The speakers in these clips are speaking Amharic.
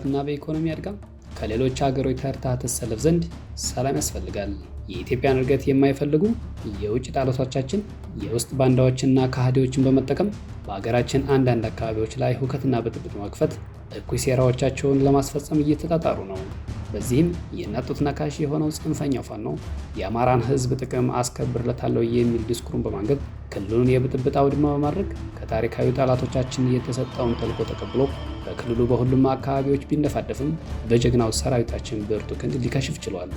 በልማትና በኢኮኖሚ አድጋ ከሌሎች ሀገሮች ተርታ ትሰለፍ ዘንድ ሰላም ያስፈልጋል። የኢትዮጵያን እድገት የማይፈልጉ የውጭ ጠላቶቻችን የውስጥ ባንዳዎችና ከሃዲዎችን በመጠቀም በሀገራችን አንዳንድ አካባቢዎች ላይ ሁከትና ብጥብጥ መክፈት እኩይ ሴራዎቻቸውን ለማስፈጸም እየተጣጣሩ ነው። በዚህም የናጡት ነካሽ የሆነው ጽንፈኛው ፋኖ የአማራን ሕዝብ ጥቅም አስከብርለታለሁ የሚል ዲስኩሩን በማንገብ ክልሉን የብጥብጥ አውድማ በማድረግ ከታሪካዊ ጠላቶቻችን የተሰጠውን ተልዕኮ ተቀብሎ በክልሉ በሁሉም አካባቢዎች ቢንደፋደፍም በጀግናው ሰራዊታችን ብርቱ ክንድ ሊከሽፍ ችሏል።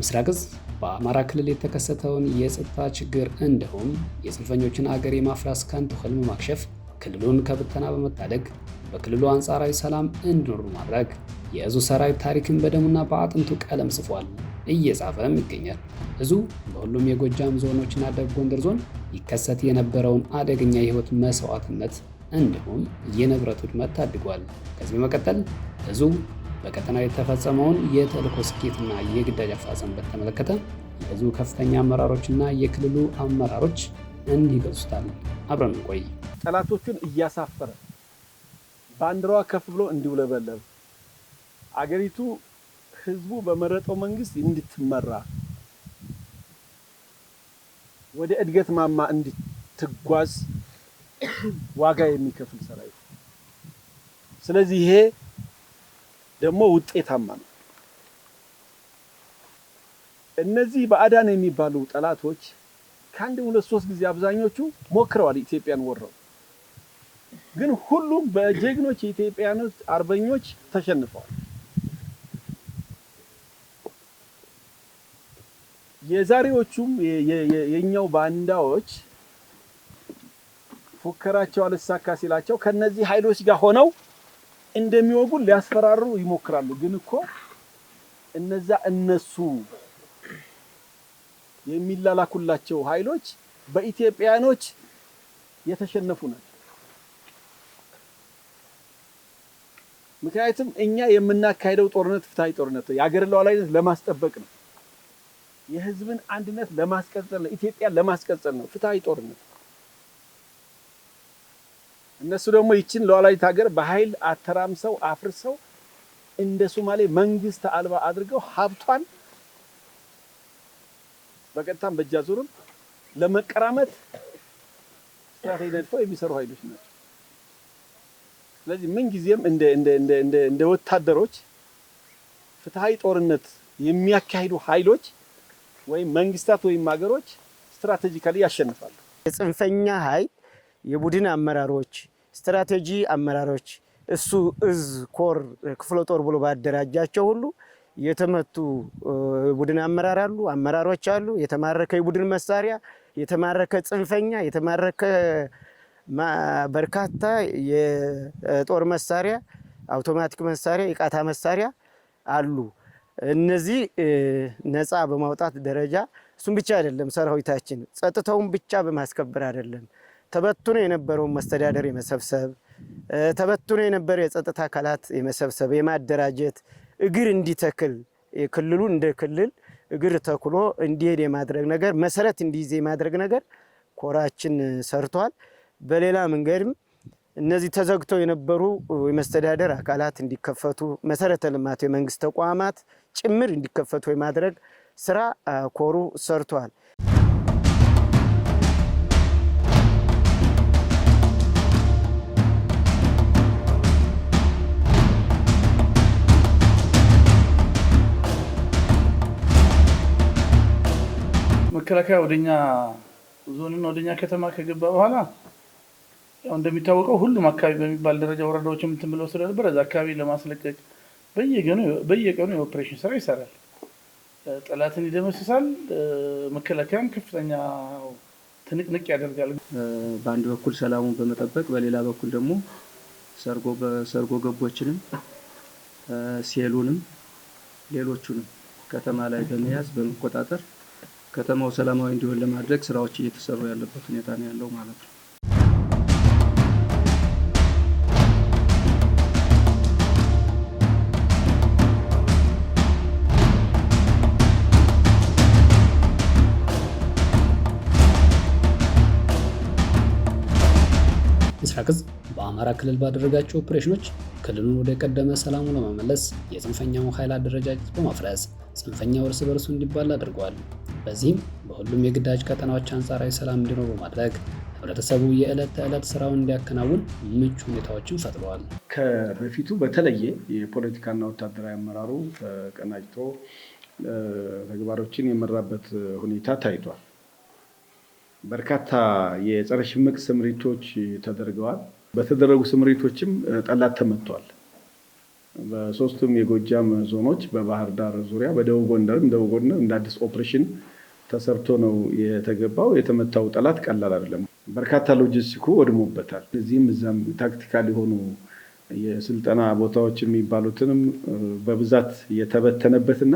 ምስራቅ ዕዝ በአማራ ክልል የተከሰተውን የጸጥታ ችግር እንዲሁም የጽንፈኞችን አገር የማፍረስ ከንቱ ህልም ማክሸፍ ክልሉን ከብተና በመታደግ በክልሉ አንጻራዊ ሰላም እንዲኖር ማድረግ የዕዙ ሰራዊት ታሪክን በደሙና በአጥንቱ ቀለም ጽፏል፣ እየጻፈም ይገኛል። ዕዙ በሁሉም የጎጃም ዞኖችና ደቡብ ጎንደር ዞን ይከሰት የነበረውን አደገኛ የህይወት መስዋዕትነት እንዲሁም የንብረት ውድመት ታድጓል። ከዚህ በመቀጠል ዕዙ በቀጠናው የተፈጸመውን የተልዕኮ ስኬትና የግዳጅ አፈጻጸም በተመለከተ የዕዙ ከፍተኛ አመራሮችና የክልሉ አመራሮች እንዲህ ገልጹታል። አብረን እንቆይ። ጠላቶቹን እያሳፈረ ባንዲራዋ ከፍ ብሎ እንዲውለበለብ አገሪቱ ህዝቡ በመረጠው መንግስት እንድትመራ ወደ እድገት ማማ እንድትጓዝ ዋጋ የሚከፍል ሰራዊት። ስለዚህ ይሄ ደግሞ ውጤታማ ነው። እነዚህ ባዕዳን የሚባሉ ጠላቶች ከአንድ ሁለት ሶስት ጊዜ አብዛኞቹ ሞክረዋል ኢትዮጵያን ወረው፣ ግን ሁሉም በጀግኖች የኢትዮጵያኖች አርበኞች ተሸንፈዋል። የዛሬዎቹም የኛው ባንዳዎች ፉከራቸው አልሳካ ሲላቸው ከነዚህ ኃይሎች ጋር ሆነው እንደሚወጉን ሊያስፈራሩ ይሞክራሉ። ግን እኮ እነሱ የሚላላኩላቸው ኃይሎች በኢትዮጵያኖች የተሸነፉ ናቸው። ምክንያቱም እኛ የምናካሄደው ጦርነት ፍትሃዊ ጦርነት ነው። የአገር ሉዓላዊነት ለማስጠበቅ ነው። የህዝብን አንድነት ለማስቀጠል ነው። ኢትዮጵያን ለማስቀጠል ነው ፍትሃዊ ጦርነት። እነሱ ደግሞ ይችን ሉዓላዊት ሀገር በኃይል አተራምሰው አፍርሰው እንደ ሶማሌ መንግስት አልባ አድርገው ሀብቷን በቀጥታም በእጃዙርም ለመቀራመት ስትራቴጂ ነድፈው የሚሰሩ ኃይሎች ናቸው። ስለዚህ ምን ጊዜም እንደ ወታደሮች ፍትሃዊ ጦርነት የሚያካሂዱ ኃይሎች ወይም መንግስታት ወይም ሀገሮች ስትራቴጂካሊ ያሸንፋሉ። የጽንፈኛ ኃይል የቡድን አመራሮች፣ ስትራቴጂ አመራሮች እሱ ዕዝ ኮር ክፍለ ጦር ብሎ ባደራጃቸው ሁሉ የተመቱ ቡድን አመራሮች አሉ። የተማረከ የቡድን መሳሪያ፣ የተማረከ ጽንፈኛ፣ የተማረከ በርካታ የጦር መሳሪያ፣ አውቶማቲክ መሳሪያ፣ የቃታ መሳሪያ አሉ። እነዚህ ነፃ በማውጣት ደረጃ እሱም ብቻ አይደለም፣ ሰራዊታችን ጸጥታውን ብቻ በማስከበር አይደለም፣ ተበትኖ የነበረውን መስተዳደር የመሰብሰብ ተበትኖ የነበረ የጸጥታ አካላት የመሰብሰብ የማደራጀት እግር እንዲተክል ክልሉ እንደ ክልል እግር ተክሎ እንዲሄድ የማድረግ ነገር መሰረት እንዲይዝ የማድረግ ነገር ኮራችን ሰርቷል። በሌላ መንገድም እነዚህ ተዘግተው የነበሩ የመስተዳደር አካላት እንዲከፈቱ መሰረተ ልማት የመንግስት ተቋማት ጭምር እንዲከፈቱ የማድረግ ስራ ኮሩ ሰርቷል። መከላከያ ወደኛ ዞንና ወደኛ ከተማ ከገባ በኋላ ያው እንደሚታወቀው ሁሉም አካባቢ በሚባል ደረጃ ወረዳዎችም እንትን ብለው ስለነበር እዛ አካባቢ ለማስለቀቅ በየቀኑ የኦፕሬሽን ስራ ይሰራል። ጠላትን ይደመስሳል። መከላከያም ከፍተኛ ትንቅንቅ ያደርጋል። በአንድ በኩል ሰላሙን በመጠበቅ በሌላ በኩል ደግሞ ሰርጎ ገቦችንም ሴሉንም ሌሎቹንም ከተማ ላይ በመያዝ በመቆጣጠር ከተማው ሰላማዊ እንዲሆን ለማድረግ ስራዎች እየተሰሩ ያለበት ሁኔታ ነው ያለው ማለት ነው። ምስራቅ እዝ በአማራ ክልል ባደረጋቸው ኦፕሬሽኖች ክልሉን ወደ ቀደመ ሰላሙ ለመመለስ የጽንፈኛውን ኃይል አደረጃጀት በማፍረስ ጽንፈኛው እርስ በርሱ እንዲባላ አድርጓል። በዚህም በሁሉም የግዳጅ ቀጠናዎች አንጻራዊ ሰላም እንዲኖር በማድረግ ህብረተሰቡ የዕለት ተዕለት ስራውን እንዲያከናውን ምቹ ሁኔታዎችን ፈጥረዋል። ከበፊቱ በተለየ የፖለቲካና ወታደራዊ አመራሩ ተቀናጅቶ ተግባሮችን የመራበት ሁኔታ ታይቷል። በርካታ የጸረ ሽምቅ ስምሪቶች ተደርገዋል። በተደረጉ ስምሪቶችም ጠላት ተመቷል። በሶስቱም የጎጃም ዞኖች በባህር ዳር ዙሪያ ደቡብ ጎንደር እንደ አዲስ ኦፕሬሽን ተሰርቶ ነው የተገባው። የተመታው ጠላት ቀላል አይደለም። በርካታ ሎጂስቲኩ ወድሞበታል። እዚህም እዛም ታክቲካል የሆኑ የስልጠና ቦታዎች የሚባሉትንም በብዛት የተበተነበትና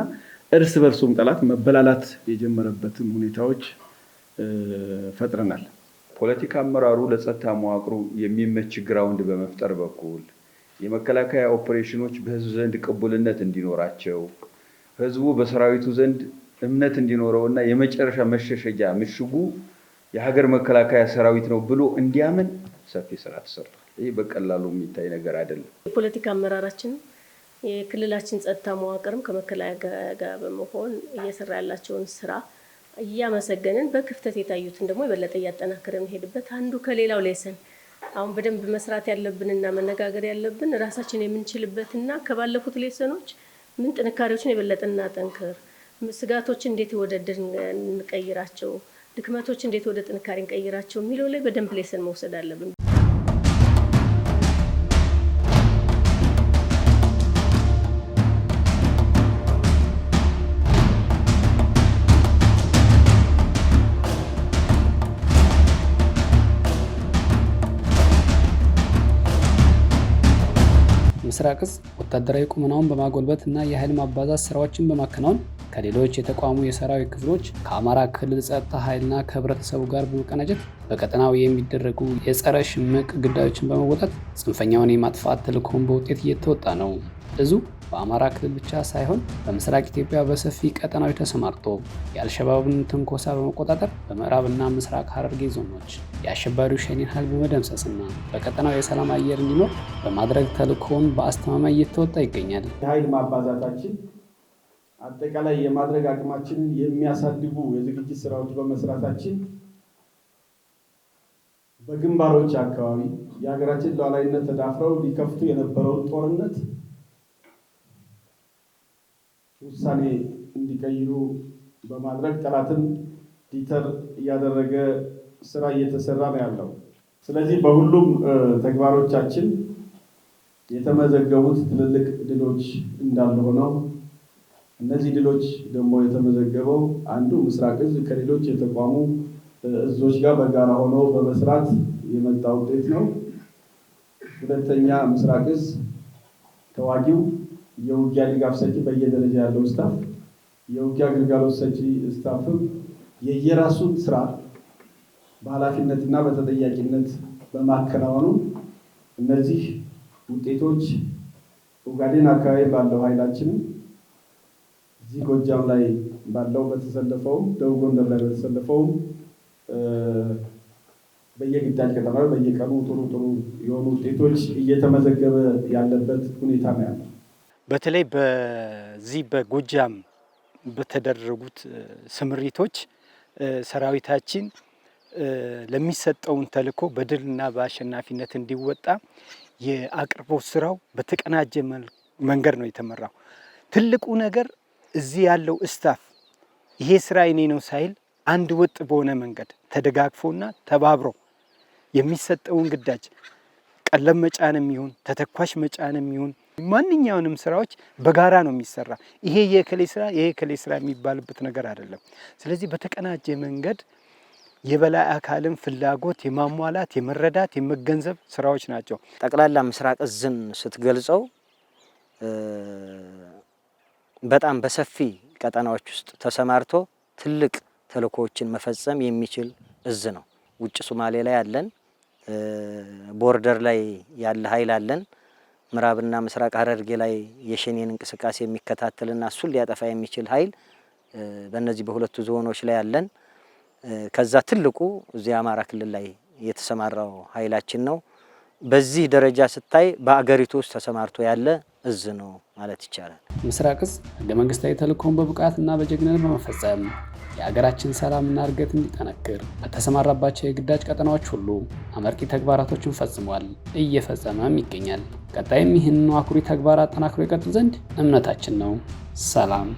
እርስ በርሱም ጠላት መበላላት የጀመረበትን ሁኔታዎች ፈጥረናል። ፖለቲካ አመራሩ ለጸጥታ መዋቅሩ የሚመች ግራውንድ በመፍጠር በኩል የመከላከያ ኦፕሬሽኖች በህዝብ ዘንድ ቅቡልነት እንዲኖራቸው፣ ህዝቡ በሰራዊቱ ዘንድ እምነት እንዲኖረውና የመጨረሻ መሸሸጊያ ምሽጉ የሀገር መከላከያ ሰራዊት ነው ብሎ እንዲያምን ሰፊ ስራ ተሰርቷል። ይህ በቀላሉ የሚታይ ነገር አይደለም። የፖለቲካ አመራራችን የክልላችን ጸጥታ መዋቅርም ከመከላከያ ጋር በመሆን እየሰራ ያላቸውን ስራ እያመሰገንን በክፍተት የታዩትን ደግሞ የበለጠ እያጠናከረን ሄድበት አንዱ ከሌላው ሌሰን አሁን በደንብ መስራት ያለብንና መነጋገር ያለብን ራሳችን የምንችልበትና ከባለፉት ሌሰኖች ምን ጥንካሬዎችን የበለጠ እናጠንክር፣ ስጋቶችን እንዴት ወደ ድል እንቀይራቸው፣ ድክመቶች እንዴት ወደ ጥንካሬ እንቀይራቸው የሚለው ላይ በደንብ ሌሰን መውሰድ አለብን። ምስራቅ እዝ ወታደራዊ ቁመናውን በማጎልበት እና የኃይል ማባዛት ስራዎችን በማከናወን ከሌሎች የተቋሙ የሰራዊት ክፍሎች ከአማራ ክልል ጸጥታ ኃይልና ከህብረተሰቡ ጋር በመቀናጀት በቀጠናው የሚደረጉ የጸረ ሽምቅ ግዳዮችን በመወጣት ጽንፈኛውን የማጥፋት ተልዕኮውን በውጤት እየተወጣ ነው። እዙ በአማራ ክልል ብቻ ሳይሆን በምስራቅ ኢትዮጵያ በሰፊ ቀጠናዎች ተሰማርቶ የአልሸባብን ትንኮሳ በመቆጣጠር በምዕራብና ምስራቅ ሐረርጌ ዞኖች የአሸባሪው ሸኔን ኃይል በመደምሰስና በቀጠናው የሰላም አየር እንዲኖር በማድረግ ተልዕኮውን በአስተማማኝ እየተወጣ ይገኛል። የኃይል ማባዛታችን አጠቃላይ የማድረግ አቅማችንን የሚያሳድጉ የዝግጅት ስራዎች በመስራታችን በግንባሮች አካባቢ የሀገራችን ሉዓላዊነት ተዳፍረው ሊከፍቱ የነበረውን ጦርነት ውሳኔ እንዲቀይሩ በማድረግ ጠላትን ዲተር እያደረገ ስራ እየተሰራ ነው ያለው። ስለዚህ በሁሉም ተግባሮቻችን የተመዘገቡት ትልልቅ ድሎች እንዳሉ ሆነው እነዚህ ድሎች ደግሞ የተመዘገበው አንዱ ምስራቅ እዝ ከሌሎች የተቋሙ እዞች ጋር በጋራ ሆኖ በመስራት የመጣ ውጤት ነው። ሁለተኛ ምስራቅ እዝ ተዋጊው የውጊያ ድጋፍ ሰጪ በየደረጃ ያለው ስታፍ የውጊያ አገልግሎት ሰጪ ስታፍም የየራሱን ስራ በኃላፊነትና በተጠያቂነት በማከናወኑ እነዚህ ውጤቶች ኦጋዴን አካባቢ ባለው ኃይላችንም እዚህ ጎጃም ላይ ባለው በተሰለፈው ደቡብ ጎንደር ላይ በተሰለፈው በየግዳጅ ቀጠናው በየቀኑ ጥሩ የሆኑ ውጤቶች እየተመዘገበ ያለበት ሁኔታ ነው ያለው። በተለይ በዚህ በጎጃም በተደረጉት ስምሪቶች ሰራዊታችን ለሚሰጠውን ተልዕኮ በድልና በአሸናፊነት እንዲወጣ የአቅርቦት ስራው በተቀናጀ መንገድ ነው የተመራው። ትልቁ ነገር እዚህ ያለው ስታፍ ይሄ ስራ የኔ ነው ሳይል አንድ ወጥ በሆነ መንገድ ተደጋግፎና ተባብሮ የሚሰጠውን ግዳጅ ቀለም መጫንም ይሁን ተተኳሽ መጫንም ይሁን ማንኛውንም ስራዎች በጋራ ነው የሚሰራ። ይሄ የከሌ ስራ የሚባልበት ነገር አይደለም። ስለዚህ በተቀናጀ መንገድ የበላይ አካልን ፍላጎት የማሟላት የመረዳት የመገንዘብ ስራዎች ናቸው። ጠቅላላ ምስራቅ እዝን ስትገልጸው በጣም በሰፊ ቀጠናዎች ውስጥ ተሰማርቶ ትልቅ ተልዕኮዎችን መፈጸም የሚችል እዝ ነው። ውጭ ሶማሌ ላይ አለን፣ ቦርደር ላይ ያለ ኃይል አለን። ምዕራብና ምስራቅ ሐረርጌ ላይ የሸኔን እንቅስቃሴ የሚከታተልና እሱን ሊያጠፋ የሚችል ኃይል በእነዚህ በሁለቱ ዞኖች ላይ አለን። ከዛ ትልቁ እዚህ አማራ ክልል ላይ የተሰማራው ኃይላችን ነው። በዚህ ደረጃ ስታይ በአገሪቱ ውስጥ ተሰማርቶ ያለ እዝ ነው ማለት ይቻላል። ምስራቅ እዝ ህገ መንግስታዊ ተልእኮውን በብቃትና በጀግንነት በመፈጸም የሀገራችን ሰላምና እድገት እንዲጠነክር በተሰማራባቸው የግዳጅ ቀጠናዎች ሁሉ አመርቂ ተግባራቶችን ፈጽሟል፣ እየፈጸመም ይገኛል። ቀጣይም ይህንን አኩሪ ተግባር አጠናክሮ ይቀጥል ዘንድ እምነታችን ነው። ሰላም።